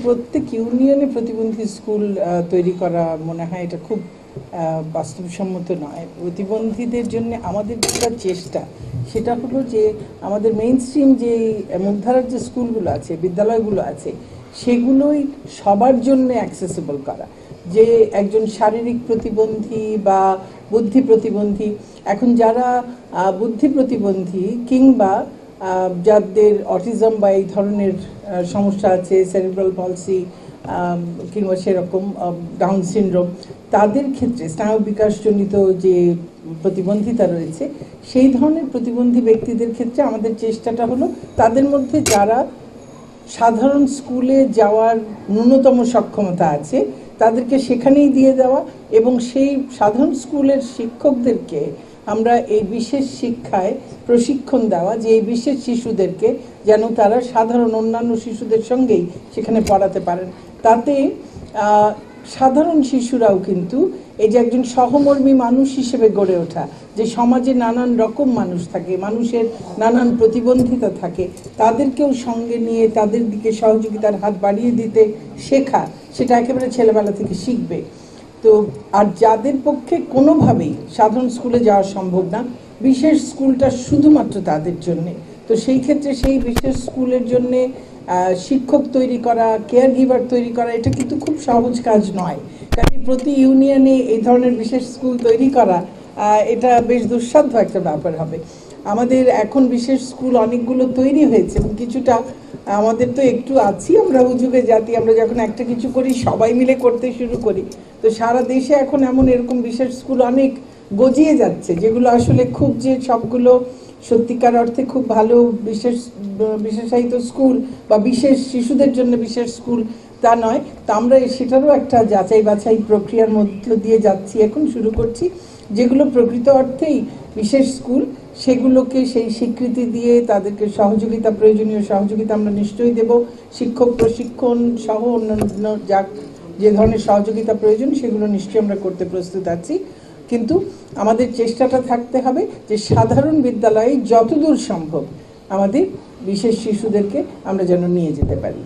প্রত্যেক ইউনিয়নে প্রতিবন্ধী স্কুল তৈরি করা মনে হয় এটা খুব বাস্তবসম্মত নয়। প্রতিবন্ধীদের জন্য আমাদের যেটা চেষ্টা সেটা হলো যে আমাদের মেইন স্ট্রিম যে মুখধারার যে স্কুলগুলো আছে, বিদ্যালয়গুলো আছে, সেগুলোই সবার জন্য অ্যাক্সেসিবল করা। যে একজন শারীরিক প্রতিবন্ধী বা বুদ্ধি প্রতিবন্ধী, এখন যারা বুদ্ধি প্রতিবন্ধী কিংবা যাদের অটিজম বা এই ধরনের সমস্যা আছে, সেরিব্রাল পলসি কিংবা সেরকম ডাউন সিনড্রোম, তাদের ক্ষেত্রে স্নায়ু বিকাশজনিত যে প্রতিবন্ধিতা রয়েছে, সেই ধরনের প্রতিবন্ধী ব্যক্তিদের ক্ষেত্রে আমাদের চেষ্টাটা হলো তাদের মধ্যে যারা সাধারণ স্কুলে যাওয়ার ন্যূনতম সক্ষমতা আছে তাদেরকে সেখানেই দিয়ে দেওয়া, এবং সেই সাধারণ স্কুলের শিক্ষকদেরকে আমরা এই বিশেষ শিক্ষায় প্রশিক্ষণ দেওয়া, যে এই বিশেষ শিশুদেরকে যেন তারা সাধারণ অন্যান্য শিশুদের সঙ্গেই সেখানে পড়াতে পারেন। তাতে সাধারণ শিশুরাও কিন্তু এই যে একজন সহমর্মী মানুষ হিসেবে গড়ে ওঠা, যে সমাজে নানান রকম মানুষ থাকে, মানুষের নানান প্রতিবন্ধিতা থাকে, তাদেরকেও সঙ্গে নিয়ে তাদের দিকে সহযোগিতার হাত বাড়িয়ে দিতে শেখা, সেটা একেবারে ছেলেবেলা থেকে শিখবে। তো আর যাদের পক্ষে কোনোভাবেই সাধারণ স্কুলে যাওয়া সম্ভব না, বিশেষ স্কুলটা শুধুমাত্র তাদের জন্যে, তো সেই ক্ষেত্রে সেই বিশেষ স্কুলের জন্যে শিক্ষক তৈরি করা, কেয়ার গিভার তৈরি করা, এটা কিন্তু খুব সহজ কাজ নয়। কারণ প্রতি ইউনিয়নে এই ধরনের বিশেষ স্কুল তৈরি করা এটা বেশ দুঃসাধ্য একটা ব্যাপার হবে। আমাদের এখন বিশেষ স্কুল অনেকগুলো তৈরি হয়েছে এবং কিছুটা আমাদের তো একটু আছি, আমরা হুজুগে জাতি, আমরা যখন একটা কিছু করি সবাই মিলে করতে শুরু করি। তো সারা দেশে এখন এরকম বিশেষ স্কুল অনেক গজিয়ে যাচ্ছে, যেগুলো আসলে খুব যে সবগুলো সত্যিকার অর্থে খুব ভালো বিশেষায়িত স্কুল বা বিশেষ শিশুদের জন্য বিশেষ স্কুল তা নয়। তা আমরা সেটারও একটা যাচাই বাছাই প্রক্রিয়ার মধ্য দিয়ে যাচ্ছি, এখন শুরু করছি। যেগুলো প্রকৃত অর্থেই বিশেষ স্কুল সেগুলোকে সেই স্বীকৃতি দিয়ে তাদেরকে সহযোগিতা, প্রয়োজনীয় সহযোগিতা আমরা নিশ্চয়ই দেব। শিক্ষক প্রশিক্ষণ সহ অন্যান্য যে ধরনের সহযোগিতা প্রয়োজন সেগুলো নিশ্চয়ই আমরা করতে প্রস্তুত আছি। কিন্তু আমাদের চেষ্টাটা থাকতে হবে যে সাধারণ বিদ্যালয়ে যতদূর সম্ভব আমাদের বিশেষ শিশুদেরকে আমরা যেন নিয়ে যেতে পারি।